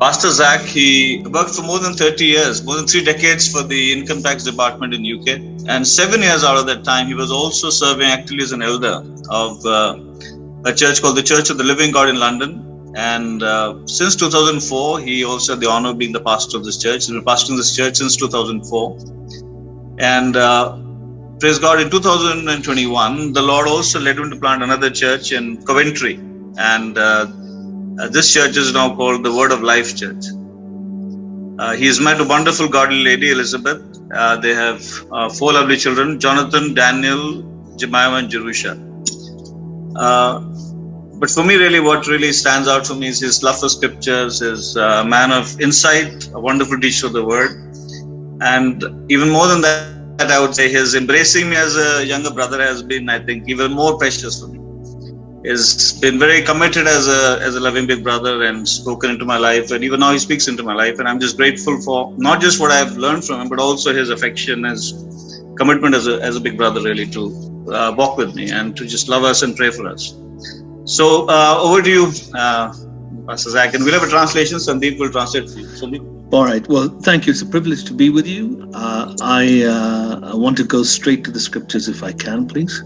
Pastor Zac, he worked for more than 30 years, more than 3 decades for the income tax department in UK. And 7 years out of that time, he was also serving actually as an elder of a church called the Church of the Living God in London. And since 2004, he also had the honor of being the pastor of this church. He's been pastoring this church since 2004. And praise God, in 2021, the Lord also led him to plant another church in Coventry. And this church is now called the Word of Life Church. He's met a wonderful godly lady, Elizabeth. They have 4 lovely children, Jonathan, Daniel, Jemima, and Jerusha. But for me, really, what really stands out for me is his love for scriptures, his man of insight, a wonderful teacher of the word. And even more than that, I would say his embracing me as a younger brother has been, I think, even more precious for me. He's been very committed as a loving big brother and spoken into my life. And even now he speaks into my life. And I'm just grateful for not just what I've learned from him, but also his affection, his commitment as a big brother, really, to walk with me and to just love us and pray for us. So over to you, Pastor Zac. And we'll have a translation. Sandeep will translate for you. Sandeep. All right. Well, thank you. It's a privilege to be with you. I want to go straight to the scriptures if I can, please.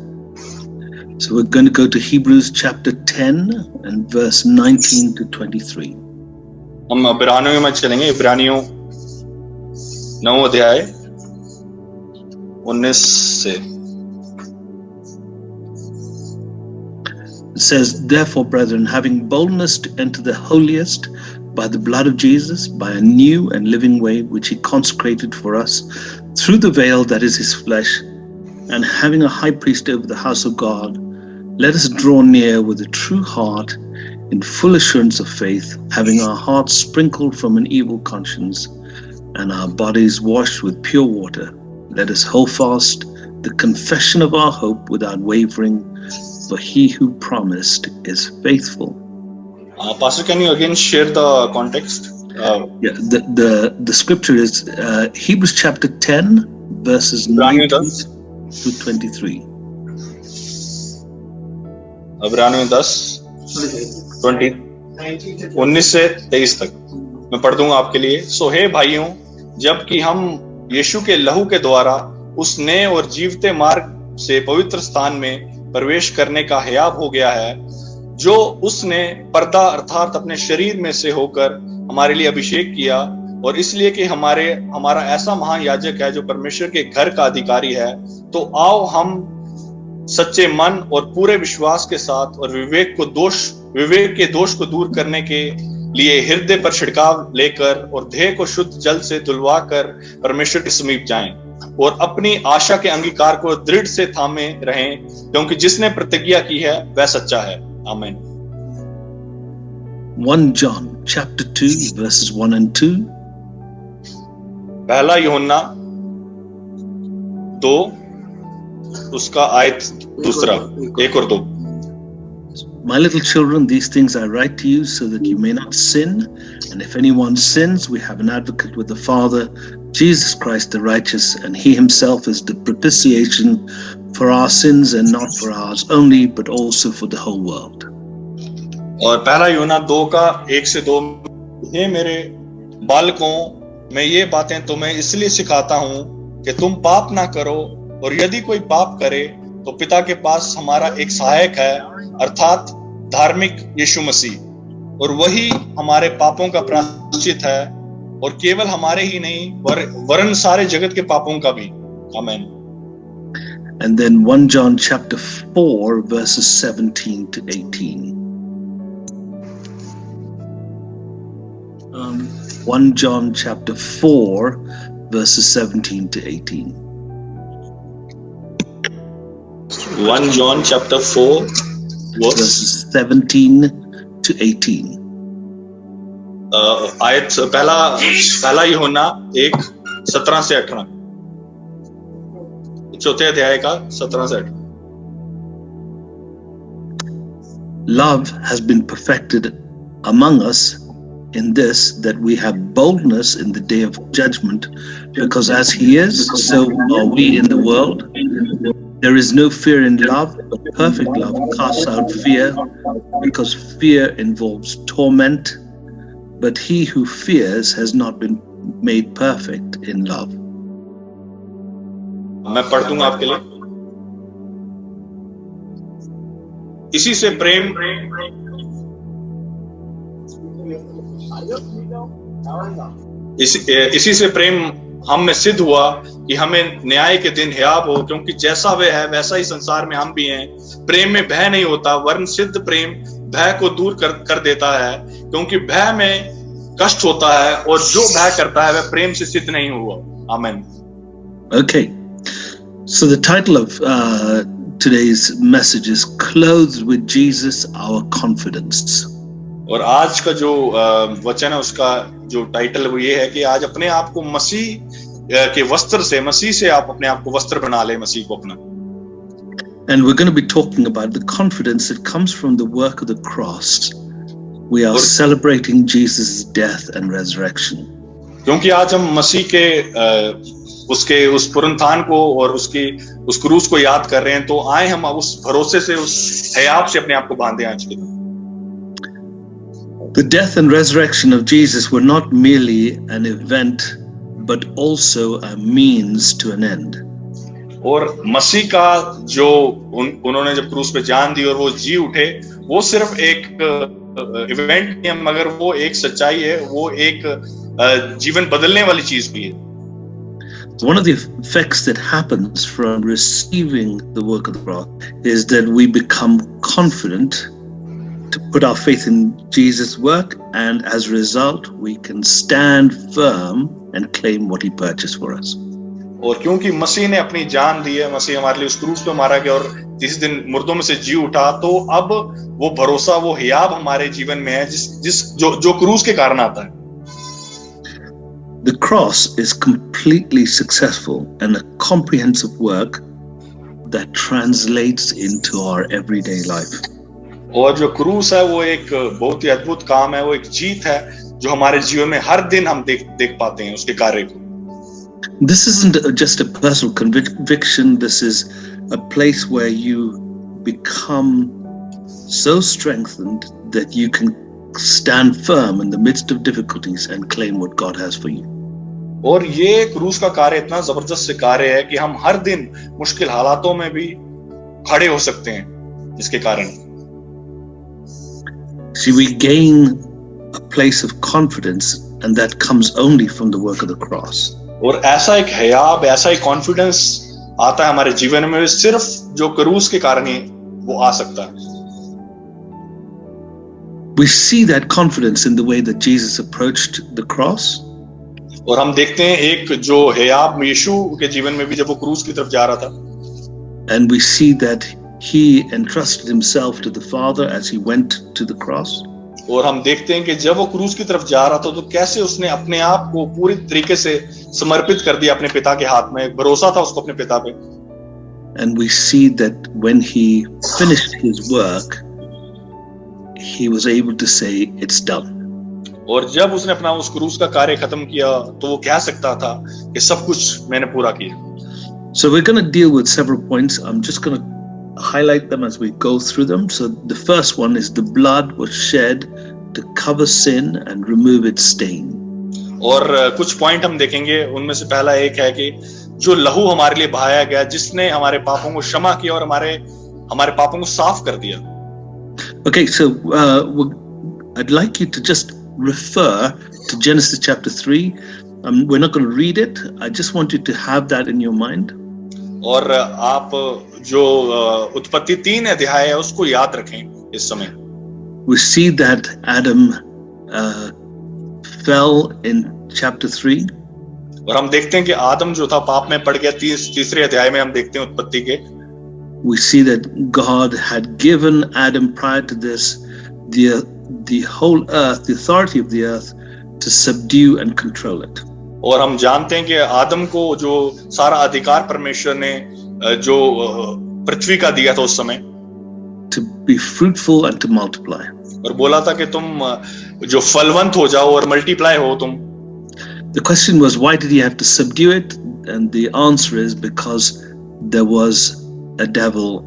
So we're going to go to Hebrews chapter 10 and verse 19 to 23. हम इब्रानियों में चलेंगे. इब्रानियों 9 अध्याय 19 से. It says, "Therefore, brethren, having boldness to enter the holiest by the blood of Jesus, by a new and living way which he consecrated for us through the veil that is his flesh, and having a high priest over the house of God, let us draw near with a true heart in full assurance of faith, having our hearts sprinkled from an evil conscience and our bodies washed with pure water. Let us hold fast the confession of our hope without wavering, for he who promised is faithful." Pastor, can you again share the context? The scripture is Hebrews chapter 10, verses 19 to 23. इब्रानियों 10 19 से 23 तक मैं पढ़ दूंगा आपके लिए. सो हे भाइयों, जबकि हम यीशु के लहू के द्वारा उस नए और जीवते मार्ग से पवित्र स्थान में प्रवेश करने का हयाब हो गया है, जो उसने पर्दा अर्थात अपने शरीर में से होकर हमारे लिए अभिषेक किया, और इसलिए कि हमारा ऐसा महायाजक है जो परमेश्वर के घर का अधिकारी है, तो आओ हम सच्चे मन और पूरे विश्वास के साथ और विवेक के दोष को दूर करने के लिए हृदय पर छिड़काव लेकर और देह को शुद्ध जल से धुलवा कर परमेश्वर के समीप जाएं, और अपनी आशा के अंगीकार को दृढ़ से थामे रहें, क्योंकि जिसने प्रतिज्ञा की है वह सच्चा है. आमीन. 1 John chapter 2 verses 1 and 2. पहला यूहन्ना 2 उसका आयत 1 और 2. My little children, these things I write to you so that you may not sin. And if anyone sins, we have an advocate with the Father, Jesus Christ the righteous, and he himself is the propitiation for our sins, and not for ours only, but also for the whole world. और पहला यूहन्ना 2 का 1 से 2. हे मेरे बालकों, मैं ये बातें तुम्हें इसलिए सिखाता हूँ कि तुम पाप ना करो, और यदि कोई पाप करे तो पिता के पास हमारा एक सहायक है, अर्थात धार्मिक यीशु मसीह, और वही हमारे पापों का प्रायश्चित है, और केवल हमारे ही नहीं वरन सारे जगत के पापों का भी. आमीन. And then 1 John chapter 4 verses 17 to 18. 1 John chapter 4 verses 17 to 18. 1 John chapter 4 verses 17 to 18. आयत पहला यूहन्ना 1 17 से 18. चौथे अध्याय का 17 से 18. Love has been perfected among us in this, that we have boldness in the day of judgment, because as he is, so are we in the world. There is no fear in love, but perfect love casts out fear, because fear involves torment. but he who fears has not been made perfect in love. मैं पढ़ दूंगा आपके लिए। इसी से प्रेम इसी से प्रेम हम में सिद्ध हुआ कि हमें न्याय के दिन हियाब हो, क्योंकि जैसा वह है वैसा ही संसार में हम भी हैं। प्रेम में भय नहीं होता, वरन सिद्ध प्रेम भय को दूर कर देता है, क्योंकि भय में कष्ट होता है, और जो भय करता है वह प्रेम से सिद्ध नहीं हुआ। आमीन। Okay, so the title of today's message is Clothed with Jesus, Our Confidence. और आज का जो वचन है उसका जो टाइटल है वो ये है कि आज अपने आप को मसीह के वस्त्र से, मसीह से आप अपने आप को वस्त्र बना ले, मसीह को अपना। And we're going to be talking about the confidence that comes from the work of the cross. We are celebrating Jesus' death and resurrection. क्योंकि आज हम मसीह के उसके उस पुनरुत्थान को और उस क्रूस को याद कर रहे हैं, तो आए हम उस भरोसे से, उस हयाब से अपने आप को बांधे आज के दिन। The death and resurrection of Jesus were not merely an event, but also a means to an end. और मसीह का जो उन्होंने जब क्रूस पे जान दी और वो जी उठे, वो सिर्फ एक इवेंट नहीं है, मगर वो एक सच्चाई है, वो एक जीवन बदलने वाली चीज भी है। One of the effects that happens from receiving the work of the cross is that we become confident to put our faith in Jesus' work, and as a result, we can stand firm and claim what He purchased for us. और क्योंकि मसीह ने अपनी जान दी है, मसीह हमारे लिए उस क्रूस पे मारा गया और जिस दिन मुर्दों में से जी उठा, तो अब वो भरोसा, वो हियाब हमारे जीवन में है, जो क्रूस के कारण आता है। The cross is completely successful and a comprehensive work that translates into our everyday life. और जो क्रूस है वो एक बहुत ही अद्भुत काम है, वो एक जीत है जो हमारे जीवन में हर दिन हम देख पाते हैं उसके कार्य को। This isn't just a personal conviction. This is a place where you become so strengthened that you can stand firm in the midst of difficulties and claim what God has for you. और ये क्रूस का कार्य इतना जबरदस्त कार्य है कि हम हर दिन मुश्किल हालातों में भी खड़े हो सकते हैं इसके कारण। See, we gain a place of confidence, and that comes only from the work of the cross. और ऐसा एक हयाब, ऐसा एक कॉन्फिडेंस आता है हमारे जीवन में सिर्फ जो क्रूस के कारण ही वो आ सकता है। We see that confidence in the way that Jesus approached the cross. और हम देखते हैं एक जो हयाब यीशु के जीवन में भी जब वो क्रूस की तरफ जा रहा था। And we see that he entrusted himself to the Father as he went to the cross. और हम देखते हैं कि जब वो क्रूस की तरफ जा रहा था तो कैसे उसने अपने आप को पूरी तरीके से समर्पित कर दिया अपने पिता के हाथ में, भरोसा था उसको अपने पिता पे। And we see that when he finished his work, he was able to say, "It's done." और जब उसने अपना उस क्रूस का कार्य खत्म किया तो वो कह सकता था कि सब कुछ मैंने पूरा किया। So we're going to deal with several points. I'm just going to highlight them as we go through them. So the first one is the blood was shed to cover sin and remove its stain. और कुछ point हम देखेंगे, उनमें से पहला एक है कि जो लहू हमारे लिए बहाया गया, जिसने हमारे पापों को क्षमा किया और हमारे पापों को साफ कर दिया। Okay, so I'd like you to just refer to Genesis chapter 3. We're not going to read it. I just want you to have that in your mind. और आप जो उत्पत्ति 3 अध्याय है उसको याद रखें इस समय। We see that Adam fell in chapter 3. और हम देखते हैं कि आदम जो था पाप में पड़ गया। तीसरे अध्याय में हम देखते हैं उत्पत्ति के। We see that God had given Adam prior to this the whole earth, the authority of the earth, to subdue and control it. और हम जानते हैं कि आदम को जो सारा अधिकार परमेश्वर ने जो पृथ्वी का दिया था उस समय, to be fruitful and to multiply. और बोला था कि तुम जो फलवंत हो जाओ और मल्टीप्लाई हो तुम। The question was, why did he have to subdue it? And the answer is because there was a devil,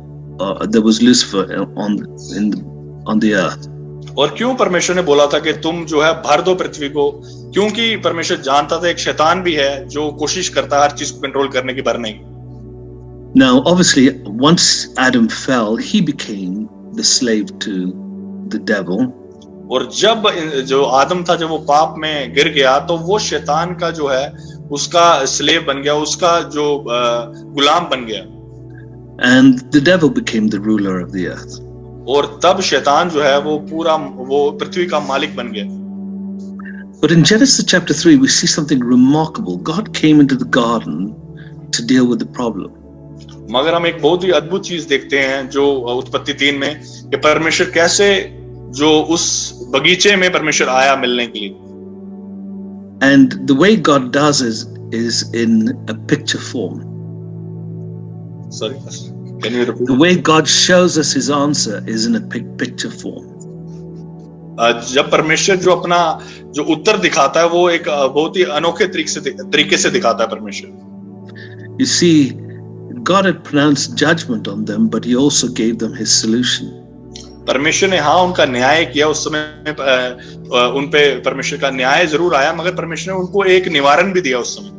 there was Lucifer on the earth. और क्यों परमेश्वर ने बोला था कि तुम जो है भर दो पृथ्वी को? क्योंकि परमेश्वर जानता था एक शैतान भी है जो कोशिश करता है हर चीज को कंट्रोल करने की, भरने की। Now, obviously, once Adam fell, he became the slave to the devil. और जब जो आदम था, जब वो पाप में गिर गया, तो वो शैतान का जो है उसका स्लेव बन गया, उसका जो गुलाम बन गया। And the devil became the ruler of the earth. और तब शैतान जो है वो पूरा वो पृथ्वी का मालिक बन गया। But in Genesis chapter 3, we see something remarkable. God came into the garden to deal with the problem. मगर हम एक बहुत ही अद्भुत चीज देखते हैं जो उत्पत्ति 3 में, कि परमेश्वर कैसे जो उस बगीचे में परमेश्वर आया मिलने के लिए। And the way God does is in a picture form. Sorry, can you repeat? The way God shows us his answer is in a picture form. जब परमेश्वर जो अपना जो उत्तर दिखाता है वो एक बहुत ही अनोखे तरीके से दिखाता है परमेश्वर। You see, God had pronounced judgment on them, but he also gave them his solution. परमेश्वर ने हाँ उनका न्याय किया, उस समय उन पे परमेश्वर का न्याय जरूर आया, मगर परमेश्वर ने उनको एक निवारण भी दिया उस समय।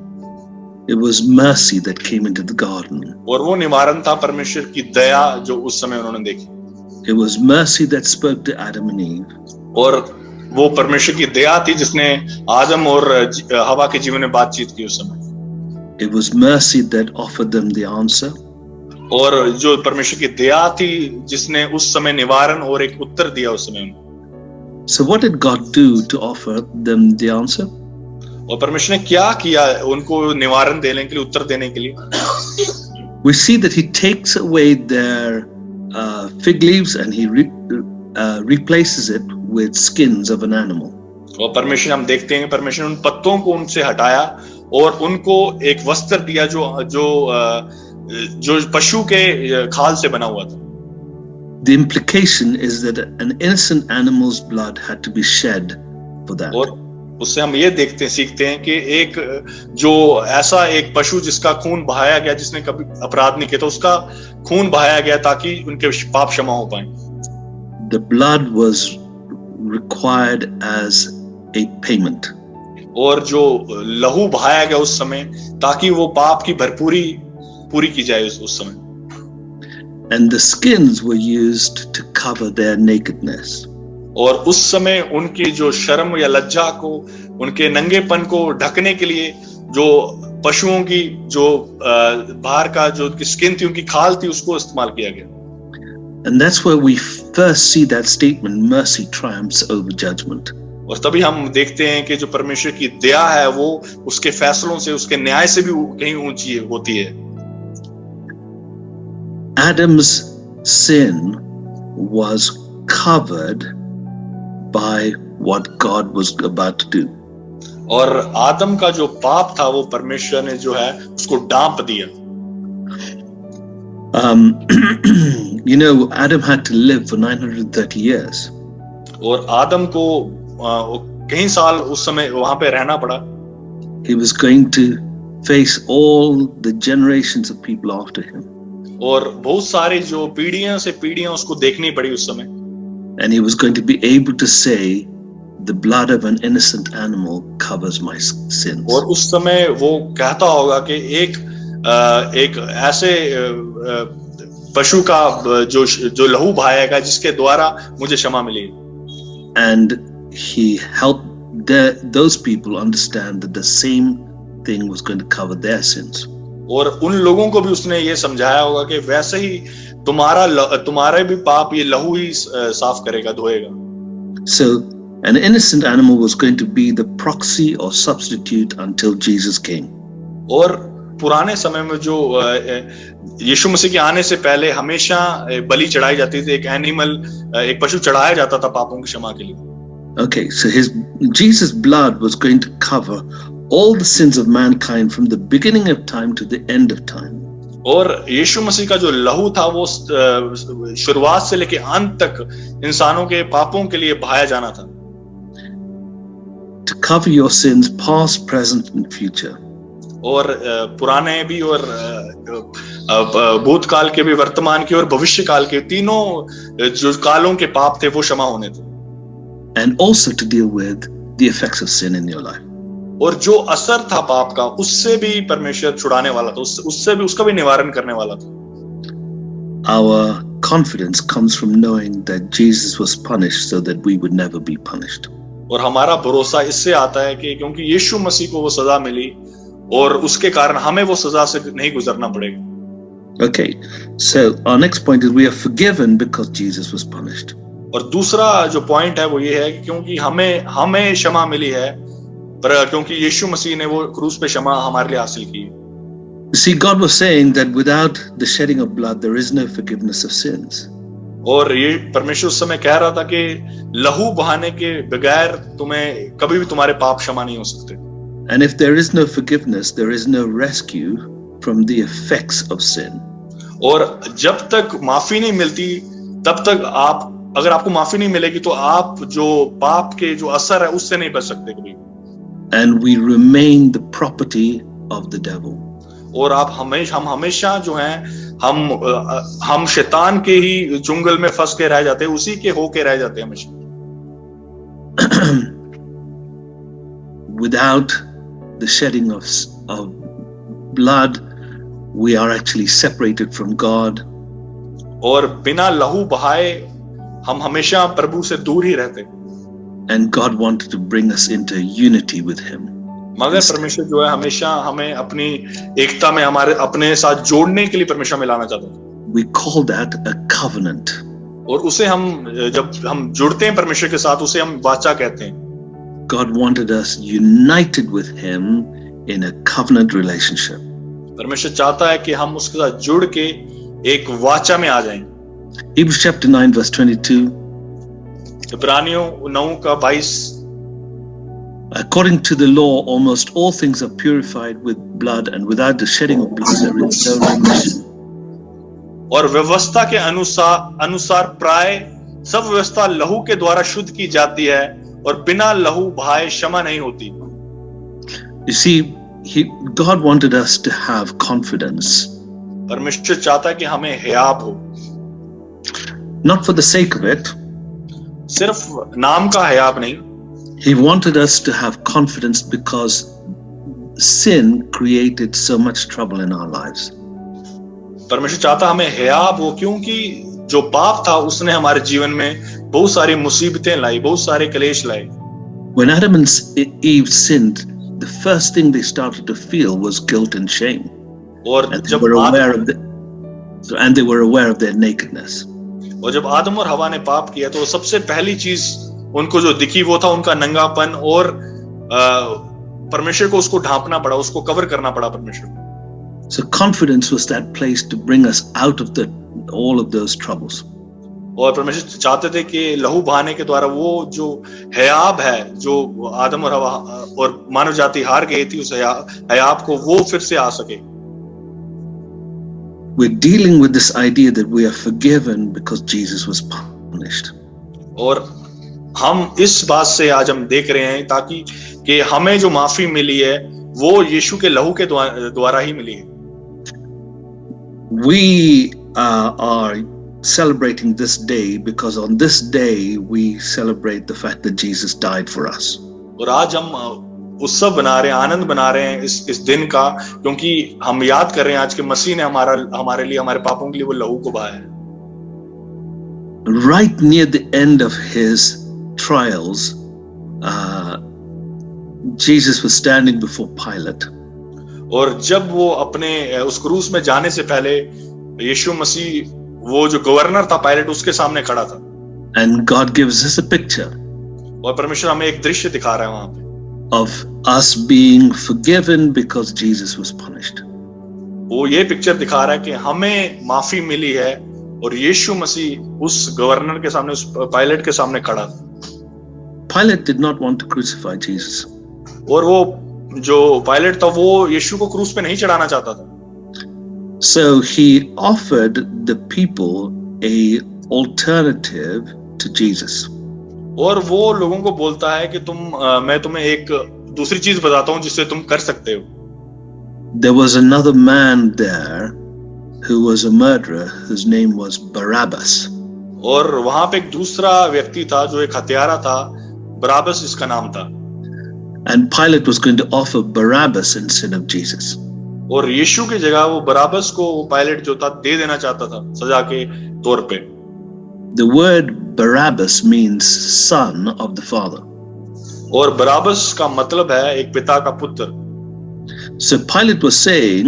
It was mercy that came into the garden. और वो निवारण था परमेश्वर की दया जो उस समय उन्होंने देखी। It was mercy that spoke to Adam and Eve. और वो परमेश्वर की दया थी जिसने आदम और हवा के जीवन में बातचीत की उस समय। It was mercy that offered them the answer. और जो परमेश्वर की दया थी जिसने उस समय निवारण और एक उत्तर दिया उस समय उनको। So what did God do to offer them the answer? और परमेश्वर ने क्या किया उनको निवारण देने के लिए, उत्तर देने के लिए? We see that he takes away their fig leaves and he replaces it with skins of an animal. और परमेश्वर हम देखते हैं परमेश्वर ने उन पत्तों को उनसे हटाया और उनको एक वस्त्र दिया जो पशु के खाल से बना हुआ था। The implication is that an innocent animal's blood had to be shed for that. और उससे हम ये सीखते हैं कि एक जो ऐसा एक पशु जिसका खून बहाया गया, जिसने कभी अपराध नहीं किया, तो उसका खून बहाया गया ताकि उनके पाप क्षमा हो पाए। The blood was required as a payment. और जो लहू बहाया गया उस समय ताकि वो पाप की भरपूरी पूरी की जाए उस समय। And the skins were used to cover their nakedness. और उस समय उनकी जो शर्म या लज्जा को, उनके नंगेपन को ढकने के लिए जो पशुओं की जो बाहर का जो स्किन थी, उनकी खाल थी, उसको इस्तेमाल किया गया। And that's where we first see that statement, mercy triumphs over judgment. और तभी हम देखते हैं कि जो परमेश्वर की दया है वो उसके फैसलों से, उसके न्याय से भी कहीं ऊंची होती है। Adam's sin was covered by what God was about to do. और आदम का जो पाप था वो परमेश्वर ने जो है उसको ढांप दिया। You know, Adam had to live for 930 years. और आदम को कई साल उस समय वहां पे रहना पड़ा। He was going to face all the generations of people after him. और बहुत सारी जो पीढ़ियां से पीढ़ियां उसको देखनी पड़ी उस समय। And he was going to be able to say, the blood of an innocent animal covers my sins. और उस समय वो कहता होगा कि एक ऐसे पशु का जो लहू बहाएगा जिसके द्वारा मुझे क्षमा मिली। And he helped those people understand that the same thing was going to cover their sins. और उन लोगों को भी उसने ये समझाया होगा कि वैसे ही तुम्हारे भी पाप ये लहू ही साफ करेगा, धोएगा। So an innocent animal was going to be the proxy or substitute until Jesus came. और पुराने समय में जो यीशु मसीह के आने से पहले हमेशा बलि चढ़ाई जाती थी, एक पशु चढ़ाया जाता था पापों की क्षमा के लिए। Okay, so Jesus' blood was going to cover all the sins of mankind from the beginning of time to the end of time. और यीशु मसीह का जो लहू था वो शुरुआत से लेके अंत तक इंसानों के पापों के लिए बहाया जाना था। To cover your sins, past, present and future. और पुराने भी और भूतकाल के भी, वर्तमान के और भविष्य काल के, तीनों जो कालों के पाप थे वो क्षमा होने थे। and also to deal with the effects of sin in your life. और जो असर था पाप का, उससे भी परमेश्वर छुड़ाने वाला था, उससे भी उसका भी निवारण करने वाला था. Our confidence comes from knowing that Jesus was punished so that we would never be punished. और हमारा भरोसा इससे आता है कि क्योंकि यीशु मसीह को वो सजा मिली और उसके कारण हमें वो सजा से नहीं गुजरना पड़ेगा. Okay, so our next point is we are forgiven because Jesus was punished. और दूसरा जो पॉइंट है वो ये है कि क्योंकि हमें क्षमा मिली है, पर क्योंकि यीशु मसीह ने वो क्रूस पे क्षमा हमारे लिए हासिल की. You see, God was saying that without the shedding of blood, there is no forgiveness of sins. और ये परमेश्वर उस समय कह रहा था कि लहू बहाने के बगैर तुम्हें कभी भी तुम्हारे पाप क्षमा नहीं हो सकते. And if there is no forgiveness, there is no rescue from the effects of sin. और जब तक माफी नहीं मिलती, तब तक अगर आपको माफी नहीं मिलेगी तो आप जो पाप के जो असर है उससे नहीं बच सकते कभी. And we remain the property of the devil. और हम हमेशा जो हैं हम शैतान के ही चुंगल में फंस के रह जाते हैं, उसी के होके रह जाते हैं हमेशा. Without the shedding of blood, we are actually separated from God. और बिना लहू बहाए हम हमेशा प्रभु से दूर ही रहते. And God wanted to bring us into unity with Him. मगर परमेश्वर जो है हमेशा हमें अपनी एकता में हमारे अपने साथ जोड़ने के लिए परमेश्वर मिलाना चाहता है. We call that a covenant. और उसे जब हम जुड़ते हैं परमेश्वर के साथ, उसे हम वाचा कहते हैं. God wanted us united with Him in a covenant relationship. परमेश्वर चाहता है कि हम उसके साथ जुड़ के एक वाचा में आ जाएं. Hebrews chapter 9 verse 22. इब्रानियों 9:22. According to the law, almost all things are purified with blood, and without the shedding of blood, there is no remission. और व्यवस्था के अनुसार प्राय सब व्यवस्था लहू के द्वारा शुद्ध की जाती है, और बिना लहू बहाए क्षमा नहीं होती. You see, God wanted us to have confidence. परमेश्वर चाहता है कि हमें हयाब हो. Not for the sake of it. सिर्फ नाम का हयाब नहीं. He wanted us to have confidence because sin created so much trouble in our lives. परमेश्वर चाहता हमें हयाब हो, क्योंकि जो पाप था उसने हमारे जीवन में बहुत सारी मुसीबतें लाई, बहुत सारे क्लेश लाए. When Adam and Eve sinned, the first thing they started to feel was guilt and shame. और and they were aware of their nakedness. और जब आदम और हवा ने पाप किया तो सबसे पहली चीज उनको जो दिखी वो था उनका नंगापन, और परमेश्वर को उसको ढांपना पड़ा, उसको कवर करना पड़ा परमेश्वर. So confidence was that place to bring us out of all of those troubles. और परमेश्वर चाहते थे कि लहू बहाने के द्वारा वो जो हयाब है, जो आदम और हवा और मानव जाति हार गई थी, उस हयाब को वो फिर से आ सके. We're dealing with this idea that we are forgiven because Jesus was punished. और हम इस बात से आज हम देख रहे हैं ताकि कि हमें जो माफी मिली है वो यीशु के लहू के द्वारा ही मिली है. We are celebrating this day because on this day we celebrate the fact that Jesus died for us. और आज हम उत्सव बना रहे हैं, आनंद बना रहे हैं इस दिन का, क्योंकि हम याद कर रहे हैं आज के मसीह ने हमारे लिए, हमारे पापों के लिए वो लहू को बहाया है. Right near the end of his trials, Jesus was standing before Pilate. और जब वो अपने उस क्रूस में जाने से पहले यीशु मसीह, वो जो गवर्नर था पायलट, उसके सामने खड़ा था. And God gives us a picture. और परमेश्वर हमें एक दृश्य दिखा रहा है वहां पे. Of us being forgiven because Jesus was punished. वो ये पिक्चर दिखा रहा है कि हमें माफी मिली है और यीशु मसीह उस गवर्नर के सामने, उस पायलट के सामने खड़ा था. Pilate did not want to crucify Jesus. और वो जो पायलट था वो यीशु को क्रूस पे नहीं चढ़ाना चाहता था. So he offered the people a alternative to Jesus. और वो लोगों को बोलता है कि मैं तुम्हें एक दूसरी चीज बताता हूं जिससे तुम कर सकते हो. There was another man there who was a murderer whose name was Barabbas. और वहां पे एक दूसरा व्यक्ति था जो एक हत्यारा था, बराबस जिसका नाम था. And Pilate was going to offer Barabbas instead of Jesus. और यीशु की जगह वो बराबस को पायलट जो था दे देना चाहता था सजा के तौर पे. The word Barabbas means son of the father. और बराबस का मतलब है एक पिता का पुत्र. So Pilate was saying,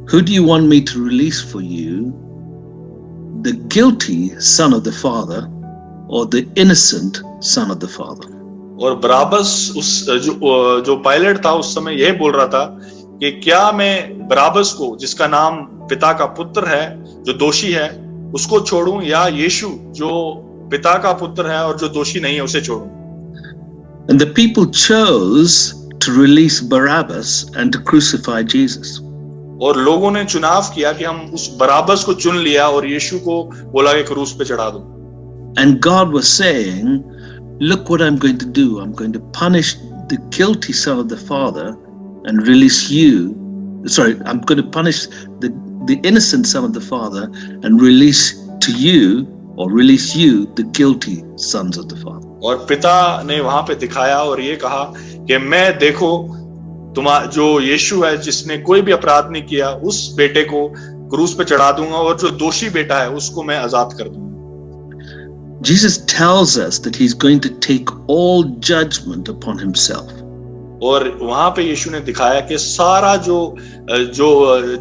who do you want me to release for you? The guilty son of the father or the innocent son of the father? और बराबस उस जो पायलट था उस समय यह बोल रहा था कि क्या मैं बराबस को, जिसका नाम पिता का पुत्र है, जो दोषी है, उसको छोड़ूं, या यीशु जो पिता का पुत्र है और जो दोषी नहीं है उसे छोड़ूं. And the people chose to release Barabbas and to crucify Jesus. और लोगों ने चुनाव किया कि हम उस बराबस को चुन लिया और यीशु को बोला कि क्रूस पे चढ़ा दो. And God was saying, look what I'm going to do. I'm going to punish the guilty son of the father and release you. Sorry, I'm going to punish the innocent son of the father and release to you, or release you, the guilty sons of the father. और पिता ने वहां पे दिखाया और ये कहा कि मैं, देखो, जो यीशु है जिसने कोई भी अपराध नहीं किया, उस बेटे को क्रूस पे चढ़ा दूंगा और जो दोषी बेटा है उसको मैं आजाद कर दूंगा. Jesus tells us that he's going to take all judgment upon himself. और वहां पे यीशु ने दिखाया कि सारा जो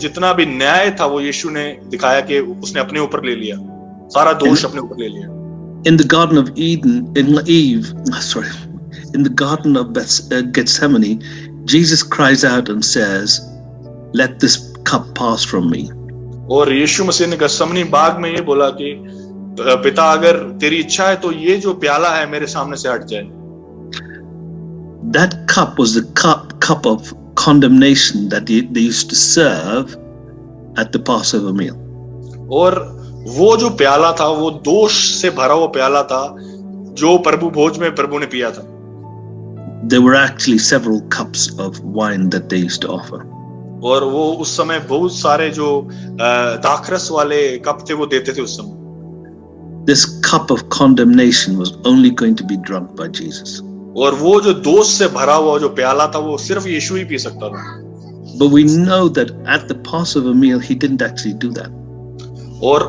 जितना भी न्याय था वो यीशु ने दिखाया कि उसने अपने ऊपर ले लिया, सारा दोष अपने ऊपर ले लिया. In the Garden of Eden, in the Garden of Gethsemane, Jesus cries out and says, "Let this cup pass from me." और यीशु मसीह ने गethsemane बाग में ये बोला कि पिता, अगर तेरी इच्छा है तो ये जो प्याला है मेरे सामने से हट जाए. That cup was the cup of condemnation that they used to serve at the Passover meal. और वो जो प्याला था वो दोष से भरा हुआ प्याला था जो प्रभु भोज में प्रभु ने पिया था. There were actually several cups of wine that they used to offer. और वो उस समय बहुत सारे जो दाखरस वाले कप थे वो देते थे उस समय. This cup of condemnation was only going to be drunk by Jesus. और वो जो दोष से भरा हुआ जो प्याला था वो सिर्फ यीशु ही पी सकता था. But we know that at the Passover meal he didn't actually do that. और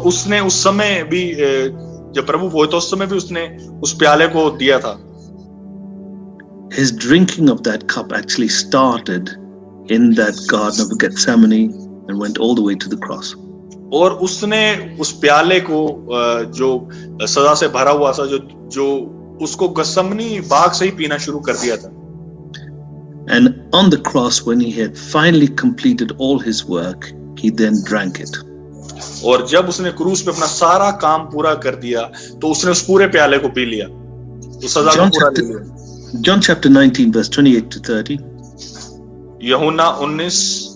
उसने उस समय भी, जब प्रभु भोज था उस समय भी उसने उस प्याले को दिया था. His drinking of that cup actually started in that Garden of Gethsemane and went all the way to the cross. और उसने उस प्याले को जो सजा से भरा हुआ था जो उसको गethsemane बाग से ही पीना शुरू कर दिया था. And on the cross, when he had finally completed all his work, he then drank it. और जब उसने क्रूस पे अपना सारा काम पूरा कर दिया तो उसने उस पूरे प्याले को पी लिया, तो सजा को पूरा ले लिया. John chapter 19 verse 28 to 30. यूहन्ना 19.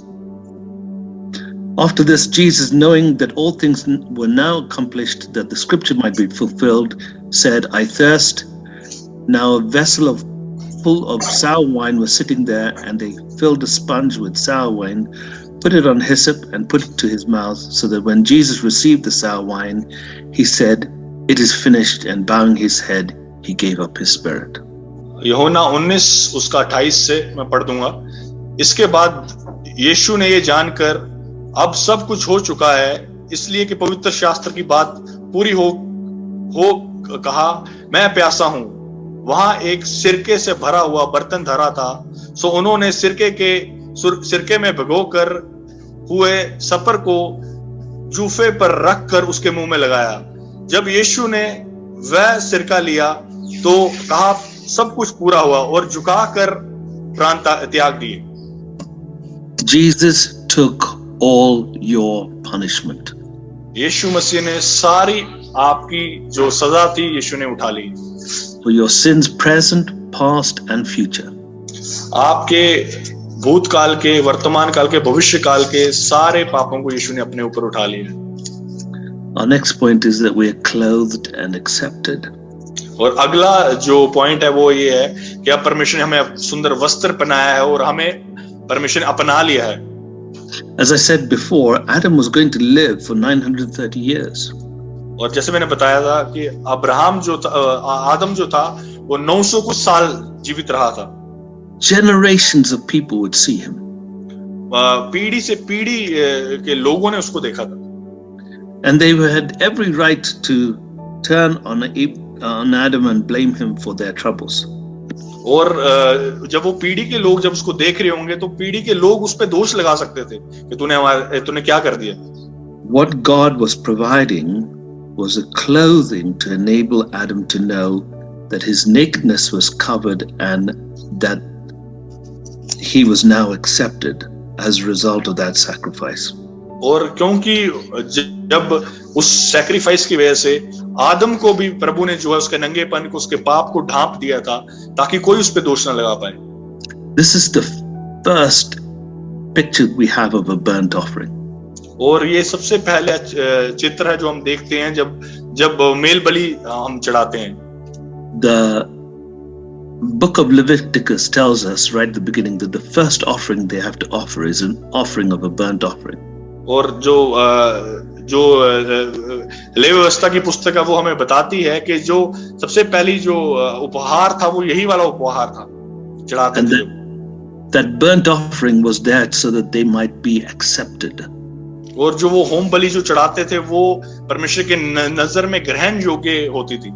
After this, Jesus, knowing that all things were now accomplished, that the scripture might be fulfilled, said, "I thirst." Now a vessel full of sour wine was sitting there, and they filled a sponge with sour wine, put it on hyssop, and put it to his mouth, so that when Jesus received the sour wine, he said, "It is finished," and bowing his head, he gave up his spirit. यूहन्ना 19 उसका 28 से मैं पढ़ दूंगा. इसके बाद यीशु ने ये जानकर अब सब कुछ हो चुका है, इसलिए कि पवित्र शास्त्र की बात पूरी हो कहा, मैं प्यासा हूं. वहां एक सिरके से भरा हुआ बर्तन धरा था, सो उन्होंने सिरके में भिगोकर हुए सपर को जूफे पर रखकर उसके मुंह में लगाया. जब यीशु ने वह सिरका लिया तो कहा, सब कुछ पूरा हुआ, और झुकाकर प्राण त्याग दिए. Jesus took all your punishment. यीशु मसीह ने सारी आपकी जो सजा थी यीशु ने उठा ली. For your sins present, past and future. आपके भूतकाल के, वर्तमान काल के, भविष्य काल के सारे पापों को यीशु ने अपने ऊपर उठा लिया. Our next point is that we are clothed and accepted. और अगला जो पॉइंट है वो ये है कि अब परमेश्वर ने हमें सुंदर वस्त्र पहनाया है और हमें परमेश्वर ने अपना लिया है. As I said before, Adam was going to live for 930 years. और जैसे मैंने बताया था कि अब्राहम जो था, आदम जो था, वो 900 कुछ साल जीवित रहा था. Generations of people would see him. पीढ़ी से पीढ़ी के लोगों ने उसको देखा था. And they had every right to turn on Adam and blame him for their troubles. और जब वो पीढ़ी के लोग जब उसको देख रहे होंगे तो पीढ़ी के लोग उस पे दोष लगा सकते थे कि तूने क्या कर दिया. What God was providing was a clothing to enable Adam to know that his nakedness was covered and that he was now accepted as a result of that sacrifice. और क्योंकि जब उस सैक्रिफाइस की वजह से आदम को भी प्रभु ने जो है उसके नंगेपन को, उसके पाप को ढांप दिया था ताकि कोई उस पे दोष न लगा पाए. This is the first picture we have of a burnt offering. और ये सबसे पहले चित्र है जो हम देखते हैं जब मेल बलि हम चढ़ाते हैं. The book of Leviticus tells us right at the beginning that the first offering they have to offer is an offering of a burnt offering. और जो लेवी व्यवस्था की पुस्तक है वो हमें बताती है कि जो सबसे पहली जो उपहार था वो यही वाला उपहार था चढ़ाते थे. That burnt offering was there so that they might be accepted. और जो वो होम बलि जो चढ़ाते थे वो परमेश्वर के नजर में ग्रहण योग्य होती थी.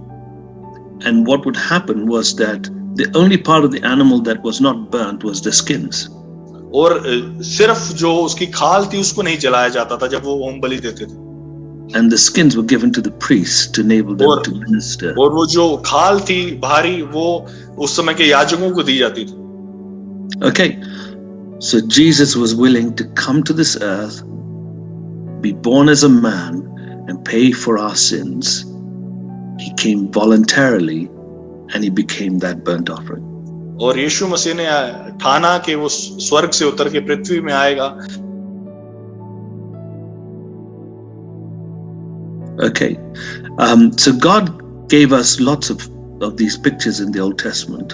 And what would happen was that the only part of the animal that was not burnt was the skins. और सिर्फ जो उसकी खाल थी उसको नहीं जलाया जाता था जब वो होम बलि देते थे. And the skins were given to the priests to enable them to minister. और वो जो खाल थी भारी वो उस समय के याजकों को दी जाती थी. Okay, so Jesus was willing to come to this earth, be born as a man, and pay for our sins. He came voluntarily, and he became that burnt offering. और यीशु मसीह ने ठाना कि वो स्वर्ग से उतर के पृथ्वी में आएगा. Okay, so God gave us lots of these pictures in the Old Testament.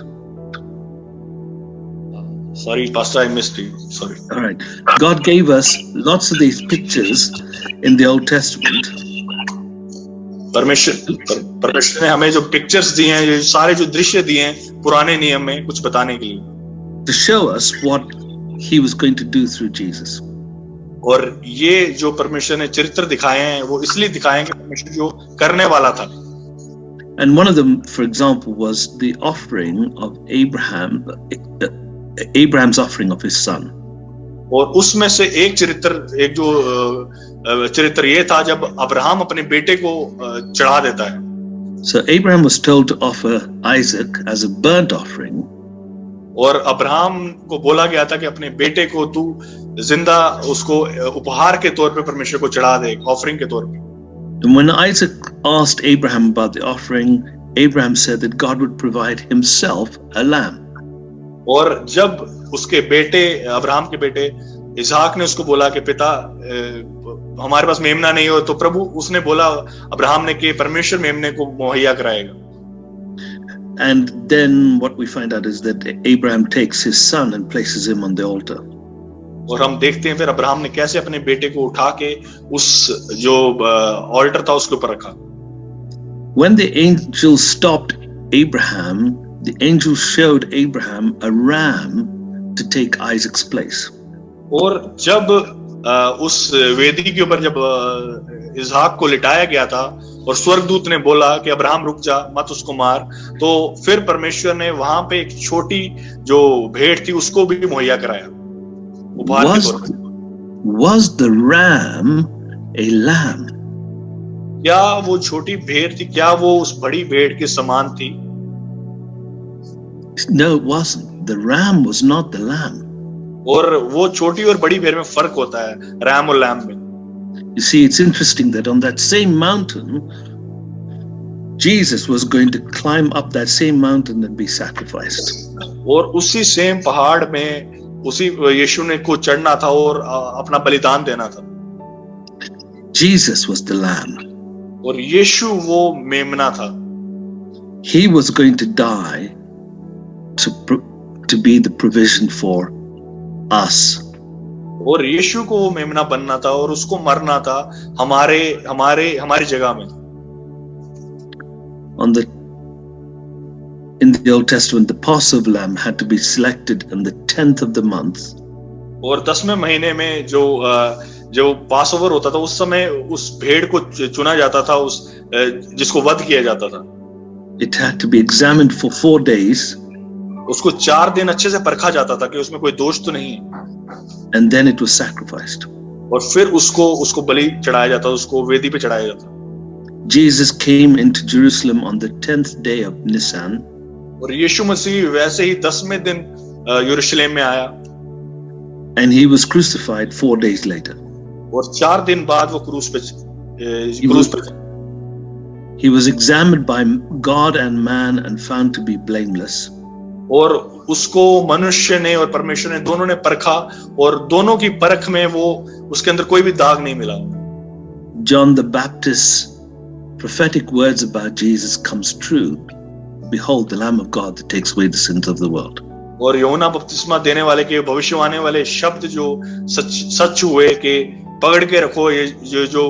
Sorry, Pastor, I missed you. Sorry. All right, God gave us lots of these pictures in the Old Testament. परमेश्वर ने हमें जो pictures दी हैं, ये सारे जो दृश्य दिए हैं पुराने नियम में कुछ बताने के लिए, to show us what he was going to do through Jesus. और ये जो परमेश्वर ने चरित्र दिखाए हैं वो इसलिए दिखाए हैं कि परमेश्वर जो करने वाला था. And one of them, for example, was the offering of Abraham's offering of his son. और उसमें से एक चरित्र ये था जब अब्राहम अपने बेटे को चढ़ा देता है. So Abraham was told to offer Isaac as a burnt offering. और अब्राहम को बोला गया था कि अपने बेटे को तू जिंदा उसको उपहार के तौर पे परमेश्वर को चढ़ा दे, ऑफरिंग के तौर पे. And when Isaac asked Abraham about the offering, Abraham said that God would provide himself a lamb. और जब उसके बेटे अब्राहम के बेटे इसहाक ने उसको बोला कि पिता हमारे पास मेमना नहीं हो, तो प्रभु उसने बोला अब्राहम ने कि परमेश्वर मेमने को मुहैया कराएगा. And then what we find out is that Abraham takes his son and places him on the altar. और हम देखते हैं फिर अब्राहम ने कैसे अपने बेटे को उठा के उस जो ऑल्टर था उसके ऊपर रखा. When the angel stopped Abraham, the angel showed Abraham a ram to take Isaac's place. और जब उस वेदी के ऊपर जब इसहाक को लिटाया गया था और स्वर्गदूत ने बोला कि अब्राहम रुक जा, मत उसको मार, तो फिर परमेश्वर ने वहां पे एक छोटी जो भेड़ थी उसको भी मुहैया कराया उपहार के तौर पे. Was the ram a lamb? क्या वो छोटी भेड़ थी, क्या वो उस बड़ी भेड़ के समान थी? No, it wasn't. The ram was not the lamb. और वो छोटी और बड़ी भेड़ में फर्क होता है, रैम और लैम में. You see, it's interesting that on that same mountain, Jesus was going to climb up that same mountain and be sacrificed. और उसी सेम पहाड़ में उसी यीशु ने को चढ़ना था और अपना बलिदान देना था. Jesus was the lamb. और यीशु वो मेमना था. He was going to die to be the provision for us. और यीशु को वो मेमना बनना था और उसको मरना था हमारी जगह में. in the Old Testament, the Passover lamb had to be selected on the 10th of the month. और 10वें महीने में जो पासओवर होता था उस समय उस भेड़ को चुना जाता था, जिसको वध किया जाता था. It had to be examined for 4 days. उसको 4 दिन अच्छे से परखा जाता था कि उसमें कोई दोष तो नहीं है. And then it was sacrificed. और फिर उसको बलि चढ़ाया जाता, उसको वेदी पे चढ़ाया जाता. Jesus came into Jerusalem on the 10th day of Nisan. और यीशु मसीह वैसे ही 10वें दिन यरूशलेम में आया. And he was crucified 4 days later. और 4 दिन बाद वो क्रूस पे He was examined by God and man and found to be blameless. और उसको मनुष्य ने और परमेश्वर ने दोनों ने परखा, और दोनों की परख में वो उसके अंदर कोई भी दाग नहीं मिला. John the Baptist's prophetic words about Jesus comes true. Behold, the Lamb of God that takes away the sins of the world. और यूहन्ना बपतिस्मा देने वाले के भविष्यवाणी वाले शब्द जो सच हुए कि पकड़ के रखो ये जो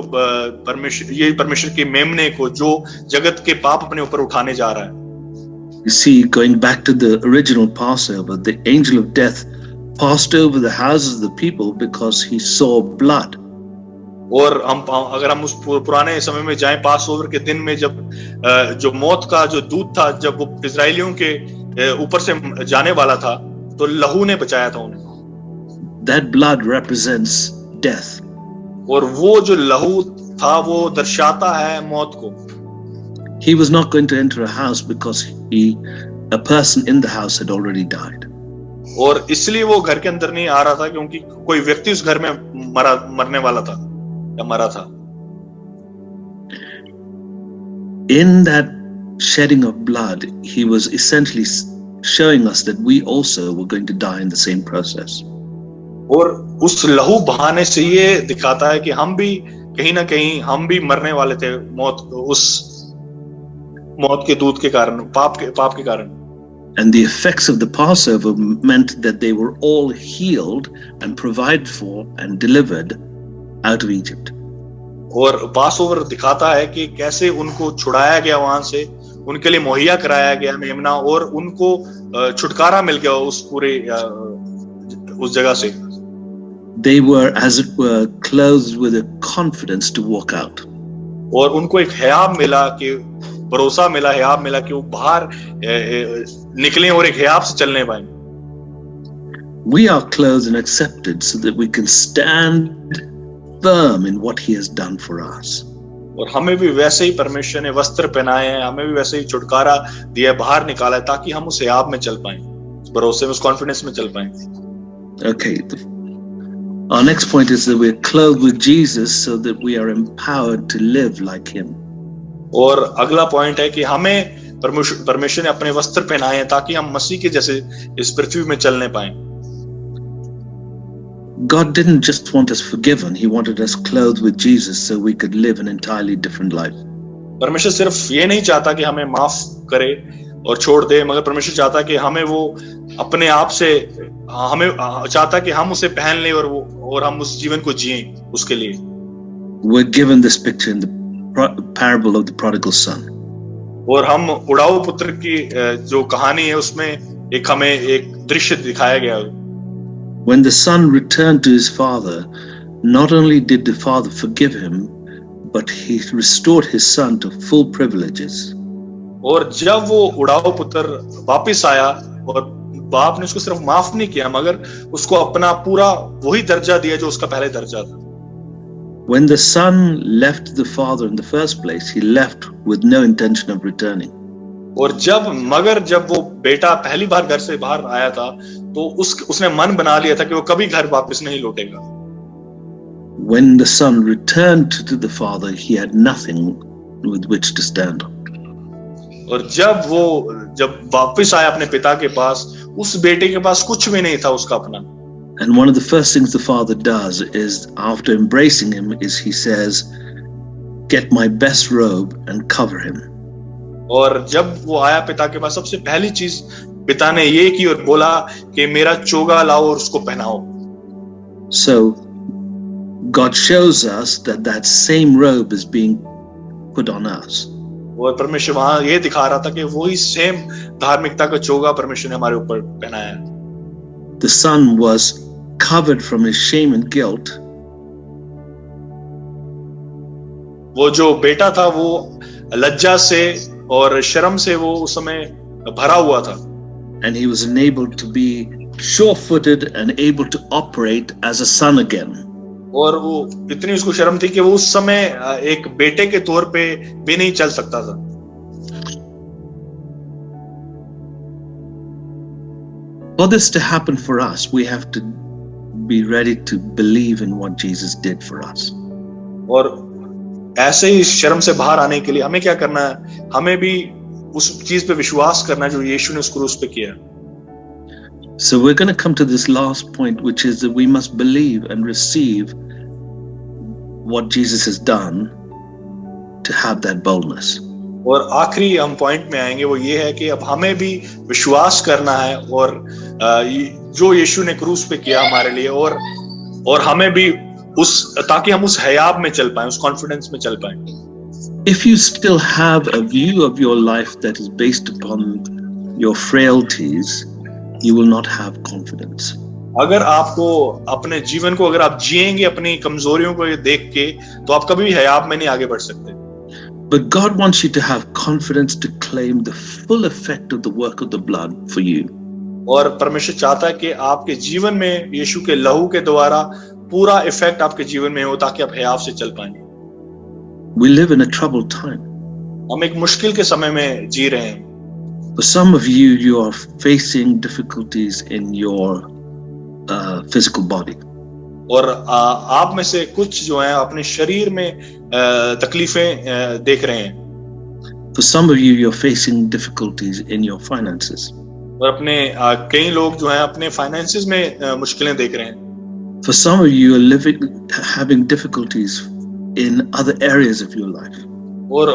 परमेश्वर के मेमने को जो जगत के पाप अपने ऊपर उठाने जा रहा है. You see, going back to the original Passover, the angel of death passed over the houses of the people because he saw blood. और अगर हम उस पुराने समय में जाएं, पास ओवर के दिन में जब जो मौत का जो दूत था, जब वो इजरायलियों के ऊपर से जाने वाला था, तो लहू ने बचाया था उन्हें. That blood represents death. और वो जो लहू था वो दर्शाता है मौत को. He was not going to enter a house because a person in the house had already died. और इसलिए वो घर के अंदर नहीं आ रहा था क्योंकि कोई व्यक्ति उस घर में मरने वाला था या मरा था. In that shedding of blood, he was essentially showing us that we also were going to die in the same process. और उस लहू बहाने से ये दिखाता है कि हम भी कहीं ना कहीं हम भी मरने वाले थे उस मौत के दूत के कारण, पाप के कारण. And the effects of the Passover meant that they were all healed and provided for and delivered out of Egypt. और पासओवर दिखाता है कि कैसे उनको छुड़ाया गया वहां से, उनके लिए मुहैया कराया गया मेमना, और उनको छुटकारा मिल गया उस पूरे उस जगह से. They were, as it were, clothed with a confidence to walk out. और उनको एक हियाब मिला कि भरोसा मिला, हियाब मिला कि वो बाहर निकलें और एक हियाब से चलने पाए. We are clothed and accepted so that we can stand firm in what he has done for us. और हमें भी वैसे ही परमेश्वर ने वस्त्र पहनाए हैं, हमें भी वैसे ही छुटकारा दिया, बाहर निकाला है ताकि हम उस हियाब में चल पाएं, उस भरोसे में, उस कॉन्फिडेंस में चल पाएं. Okay. Our next point is that we're clothed with Jesus so that we are empowered to live like him. और अगला पॉइंट है कि हमें परमेश्वर ने अपने वस्त्र पहनाए हैं ताकि हम मसीह के जैसे इस पृथ्वी में चलने पाएं. God didn't just want us forgiven, he wanted us clothed with Jesus so we could live an entirely different life. परमेश्वर सिर्फ ये नहीं चाहता कि हमें माफ करे और छोड़ दे, मगर परमेश्वर चाहता कि हमें वो अपने आप से, हमें चाहता कि हम उसे पहन लें और हम उस जीवन को जिएं उसके लिए. We're given this picture in the parable of the prodigal son. और हम उड़ाऊ पुत्र की जो कहानी है उसमें हमें एक दृश्य दिखाया गया. When the son returned to his father, not only did the father forgive him, but he restored his son to full privileges. और जब वो उड़ाऊ पुत्र वापस आया और बाप ने उसको सिर्फ माफ नहीं किया मगर उसको अपना पूरा वही दर्जा दिया जो उसका पहले दर्जा था. When the son left the father in the first place, he left with no intention of returning. और जब वो बेटा पहली बार घर से बाहर आया था तो उसने मन बना लिया था कि वो कभी घर वापस नहीं लौटेगा. When the son returned to the father, he had nothing with which to stand on. और जब वापस आया अपने पिता के पास, उस बेटे के पास कुछ भी नहीं था उसका अपना. And one of the first things the father does is, after embracing him, is he says, "Get my best robe and cover him." और जब वो आया पिता के पास, सबसे पहली चीज पिता ने ये की और बोला कि मेरा चोगा लाओ और उसको पहनाओ. So God shows us that same robe is being put on us. और परमेश्वर वहां ये दिखा रहा था कि वही सेम धार्मिकता का चोगा परमेश्वर ने हमारे ऊपर पहनाया है. The son was covered from his shame and guilt. वो जो बेटा था वो लज्जा से और शर्म से वो उस समय भरा हुआ था. And he was enabled to be sure-footed and able to operate as a son again. और वो इतनी उसको शर्म थी कि वो उस समय एक बेटे के तौर पे भी नहीं चल सकता था. For this to happen for us, we have to be ready to believe in what Jesus did for us. और ऐसे ही शर्म से बाहर आने के लिए हमें क्या करना है? हमें भी उस चीज पे विश्वास करना है जो यीशु ने उस क्रूस पे किया. So we're going to come to this last point, which is that we must believe and receive what Jesus has done to have that boldness. और आखिरी हम पॉइंट में आएंगे, वो ये है कि अब हमें भी विश्वास करना है और जो यीशु ने क्रूस पे किया हमारे लिए, और हमें भी ताकि हम उस हयाब में चल पाएं, उस कॉन्फिडेंस में चल पाएं. If you still have a view of your life that is based upon your frailties, you will not have confidence. अगर आपको अपने जीवन को अगर आप जिएंगे अपनी कमजोरियों को देख के, तो आप कभी भी हयाब में नहीं आगे बढ़ सकते. But God wants you to have confidence to claim the full effect of the work of the blood for you. और परमेश्वर चाहता है कि आपके जीवन में यीशु के लहू के द्वारा पूरा इफेक्ट आपके जीवन में हो, ताकि आप हयाब से चल पाएं. We live in a troubled time. हम एक मुश्किल के समय में जी रहे हैं. For some of you, you are facing difficulties in your physical body. और आप में से कुछ जो हैं अपने शरीर में तकलीफें देख रहे हैं. For some of you, you're facing difficulties in your finances. और अपने कई लोग जो हैं अपने फाइनेंसेस में मुश्किलें देख रहे हैं. For some of you, are having difficulties in other areas of your life. और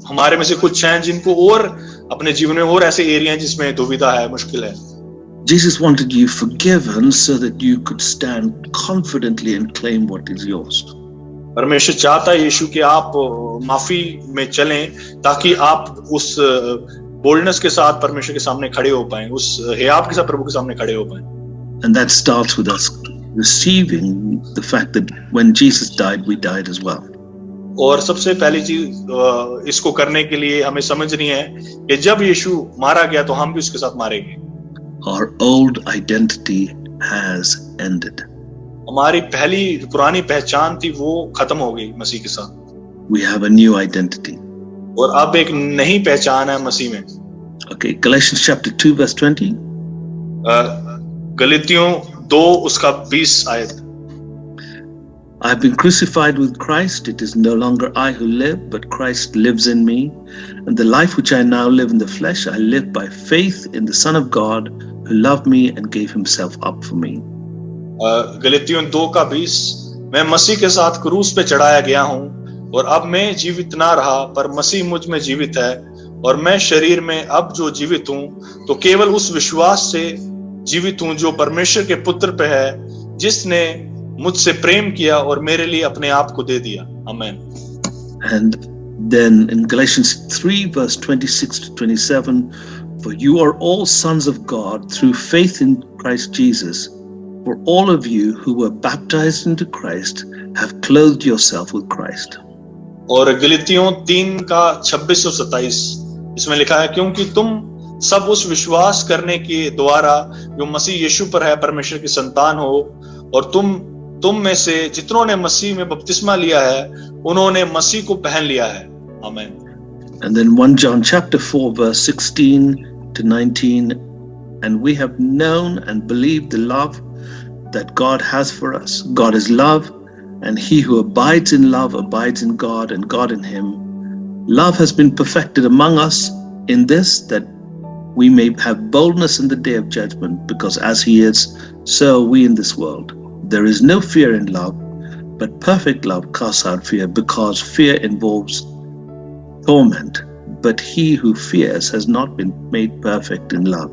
हमारे में से कुछ हैं जिनको और अपने जीवन में और ऐसे एरिया हैं जिसमें दुविधा है, मुश्किल है. Jesus wanted you forgiven so that you could stand confidently and claim what is yours. परमेश्वर चाहता है यीशु कि आप माफी में चलें, ताकि आप उस बोल्डनेस के साथ परमेश्वर के सामने खड़े हो पाएं, उस हयाब के साथ प्रभु के सामने खड़े हो पाएं. And that starts with us receiving the fact that when Jesus died, we died as well. और सबसे पहली चीज इसको करने के लिए हमें समझनी है कि जब यीशु मारा गया तो हम भी उसके साथ मारेंगे. Our old identity has ended. हमारी पुरानी पहचान थी वो खत्म हो गई मसीह के साथ. We have a new identity. और अब एक नई पहचान है मसीह में. Okay, Galatians chapter 2 verse 20. गलातियों 2 उसका 20 आयत. I have been crucified with Christ. It is no longer I who live, but Christ lives in me. And the life which I now live in the flesh, I live by faith in the Son of God who loved me and gave himself up for me. गलातियों 2 का 20. मैं मसीह के साथ क्रूस पे चढ़ाया गया हूँ, और अब मैं जीवित ना रहा, पर मसीह मुझ में जीवित है. और मैं शरीर में अब जो जीवित हूँ, तो केवल उस विश्वास से जीवित हूँ जो परमेश्वर के पुत्र पे है, जिसने मुझसे प्रेम किया और मेरे लिए अपने आप को दे दिया. आमीन. And then in Galatians 3 verse 26 to 27, for you are all sons of God through faith in Christ Jesus. For all of you who were baptized into Christ have clothed yourself with Christ. और गलातियों 3 का 26 और 27 इसमें लिखा है, क्योंकि तुम सब उस विश्वास करने के द्वारा जो मसीह यीशु पर है परमेश्वर की संतान हो, और तुम में से जितनों ने मसीह में बपतिस्मा लिया है उन्होंने मसीह को पहन लिया है. आमीन. And then 1 John chapter 4 verse 16 to 19, and we have known and believed the love that God has for us. God is love, and he who abides in love abides in God and God in him. Love has been perfected among us in this, that we may have boldness in the day of judgment, because as he is, so are we in this world. There is no fear in love, but perfect love casts out fear, because fear involves torment. But he who fears has not been made perfect in love.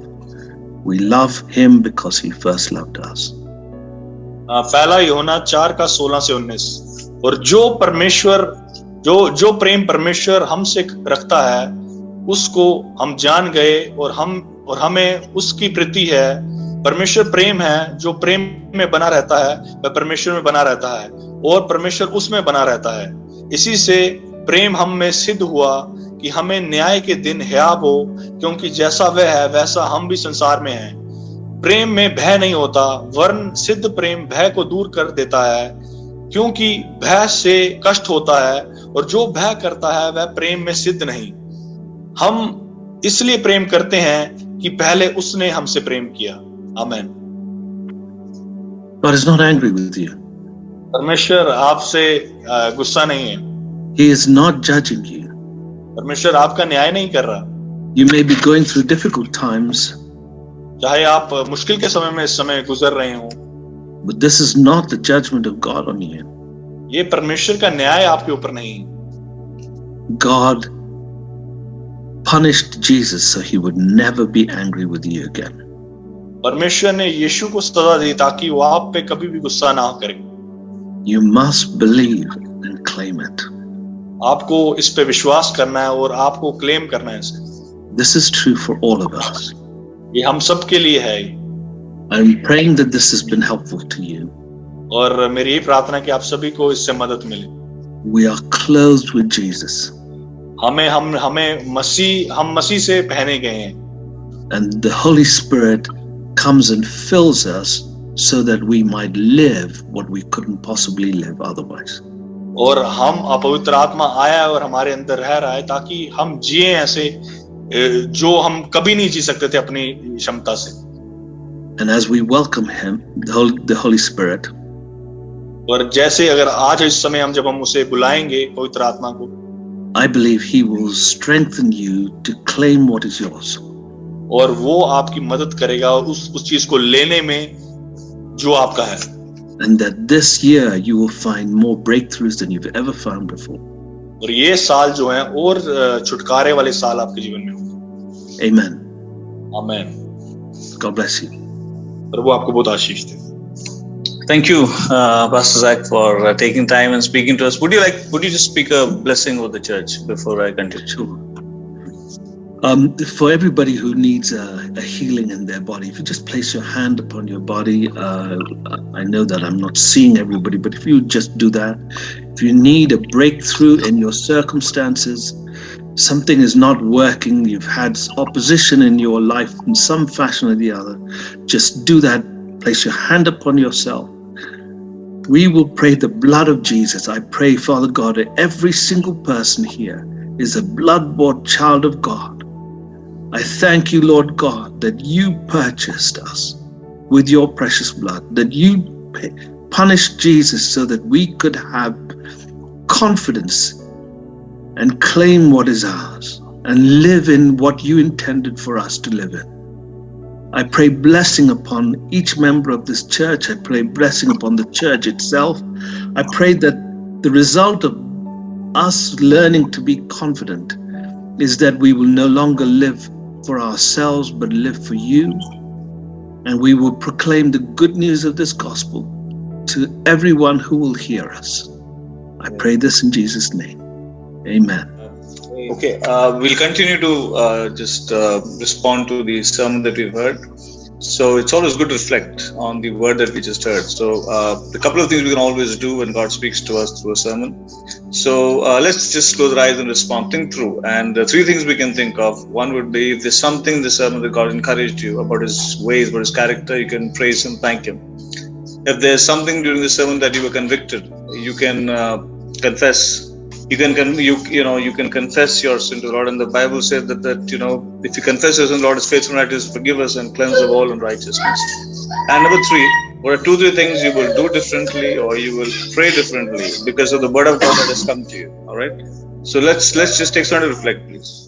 We love him because he first loved us. पहला यूहन्ना 4 का 16 से 19. और जो परमेश्वर जो प्रेम परमेश्वर हमसे रखता है उसको हम जान गए और हमें उसकी प्रीति है। परमेश्वर प्रेम है, जो प्रेम में बना रहता है वह परमेश्वर में बना रहता है और परमेश्वर उसमें बना रहता है। इसी से प्रेम हम में सिद्ध हुआ कि हमें न्याय के दिन हियाव हो, क्योंकि जैसा वह है वैसा हम भी संसार में हैं। प्रेम में भय नहीं होता, वरन सिद्ध प्रेम भय को दूर कर देता है, क्योंकि भय से कष्ट होता है और जो भय करता है वह प्रेम में सिद्ध नहीं। हम इसलिए प्रेम करते हैं कि पहले उसने हमसे प्रेम किया। आमीन। God is not angry with you. परमेश्वर आपसे गुस्सा नहीं है। He is not judging you. परमेश्वर आपका न्याय नहीं कर रहा। You may be going through difficult times, चाहे आप मुश्किल के समय में इस समय गुजर रहे हो, but this is not the judgment of God on you. ये परमेश्वर का न्याय आपके ऊपर नहीं। God punished Jesus so he would never be angry with you again. परमेश्वर ने यीशु को सजा दी ताकि वो आप पे कभी भी गुस्सा ना करे। You must believe and claim it. आपको इस पे विश्वास करना है और आपको क्लेम करना है इसे। This is true for all of us. ये हम सब के लिए है। I'm praying that this has been helpful to you. और मेरी यही प्रार्थना कि आप सभी को इससे मदद मिले। We are clothed with Jesus. हम मसीह से पहने गए हैं। And the Holy Spirit comes and fills us so that we might live what we couldn't possibly live otherwise. और हम पवित्र आत्मा आया है और हमारे अंदर रह रहा है ताकि हम जिए ऐसे जो हम कभी नहीं जी सकते थे अपनी क्षमता से। And as we welcome him, the Holy Spirit, और जैसे अगर आज इस समय जब हम उसे बुलाएंगे पवित्र आत्मा को, I believe he will strengthen you to claim what is yours. और वो आपकी मदद करेगा उस चीज को लेने में जो आपका है। And that this year you will find more breakthroughs than you've ever found before. और ये साल जो है और छुटकारे वाले साल आपके जीवन में होंगे। Amen. आमीन। God bless you. प्रभु आपको बहुत आशीष दे। Thank you, Pst.Zac, for taking time and speaking to us. Would you just speak a blessing over the church before I continue? Sure. For everybody who needs a healing in their body, if you just place your hand upon your body, I know that I'm not seeing everybody, but if you just do that, if you need a breakthrough in your circumstances, something is not working, you've had opposition in your life in some fashion or the other, just do that. Place your hand upon yourself. We will pray the blood of Jesus. I pray, Father God, that every single person here is a blood-bought child of God. I thank you, Lord God, that you purchased us with your precious blood, that you punished Jesus so that we could have confidence and claim what is ours and live in what you intended for us to live in. I pray blessing upon each member of this church. I pray blessing upon the church itself. I pray that the result of us learning to be confident is that we will no longer live for ourselves, but live for you. And we will proclaim the good news of this gospel to everyone who will hear us. I pray this in Jesus' name. Amen. Okay, we'll continue to just respond to the sermon that we've heard. So it's always good to reflect on the word that we just heard. So a couple of things we can always do when God speaks to us through a sermon. So let's just close our eyes and respond, think through. And three things we can think of. One would be, if there's something in the sermon that God encouraged you about his ways, about his character, you can praise him, thank him. If there's something during the sermon that you were convicted, you can confess. You can confess your sin to the Lord, and the Bible said that if you confess your sin, the Lord is faithful and righteous to forgive us and cleanse us of all unrighteousness. And number three, what are 2-3 things you will do differently or you will pray differently because of the word of God that has come to you. All right. So let's just take some time to reflect, please.